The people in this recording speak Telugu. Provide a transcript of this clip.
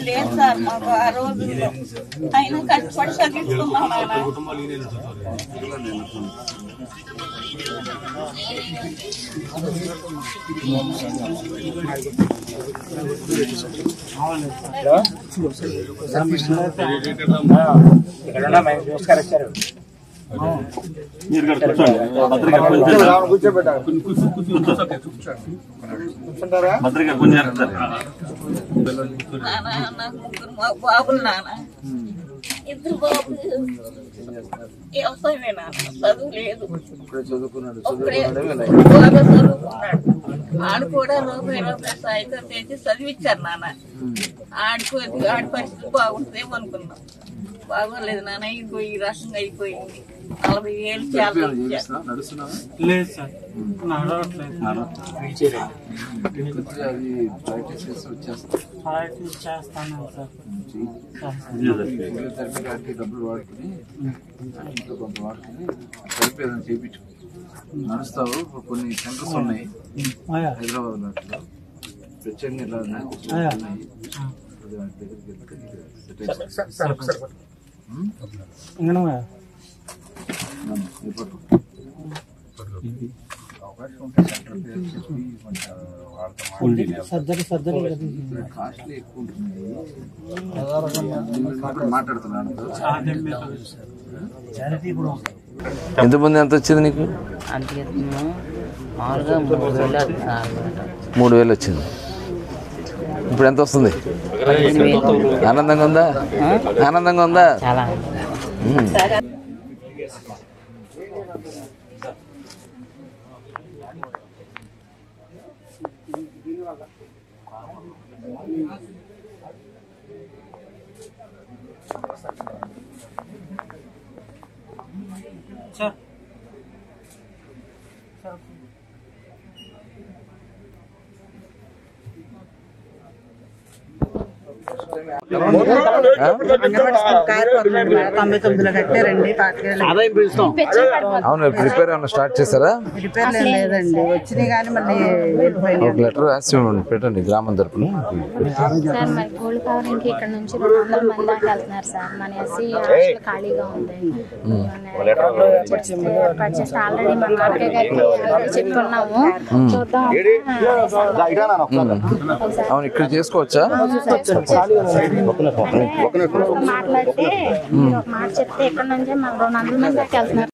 లేదు సార్ మాకు ఆ రోజుల్లో అయినా కష్టపడి చదివించుకున్నాం నాకు ముగ్గురు బాబులు నాన్న ఇద్దరు బాబులు వ్యవసాయమే నాన్న చదువు లేదు బాగా చదువుకున్నాడు ఆడు కూడా రూపాయి సాయంత్రం తెచ్చి చదివిచ్చారు నాన్న ఆడి పరిస్థితి బాగుంటుందేమో అనుకున్నాం బాగోలేదు నాన్న ఇదిగో ఈ రకంగా అయిపోయింది 40,000 చాలా లేదు సార్ చేస్తాను సార్ డబ్బులు వాడుకుని ఇంట్లో కొంత వాడుకుని సరిపోయేదని చేయించు నడుస్తావు. కొన్ని సెంటర్స్ ఉన్నాయి హైదరాబాద్ లో ప్రత్యేకంగా అవకాశం ఉంటే సెంటర్ పేరు చెప్పి కొంచెం కాస్ట్లీ ఎక్కువ ఉంటుంది. మాట్లాడుతున్నాను. ఎంతమంది ఎంత వచ్చింది నీకు? 3,000 వచ్చింది. ఇప్పుడు ఎంత వస్తుంది? ఆనందంగా ఉందా? ఆనందంగా ఉందా? అవును, ప్రిపేర్ ఏమన్నా స్టార్ట్ చేస్తారా? ఒక లెటర్ రాసి పెట్టండి గ్రామం తరపున. ఇక్కడ నుంచి 200 మంది దాకా వెళ్తున్నారు సార్. మన ఎస్సీ హాస్టల్ ఖాళీగా ఉంది. ఆల్రెడీ మన మార్కే గారికి చెప్పుకున్నాము, చూద్దాం. అవును, ఇక్కడ చేసుకోవచ్చా? మాట్లాడితే మాట చెప్తే ఇక్కడ నుంచే మన 200 మంది దాకా వెళ్తున్నారు.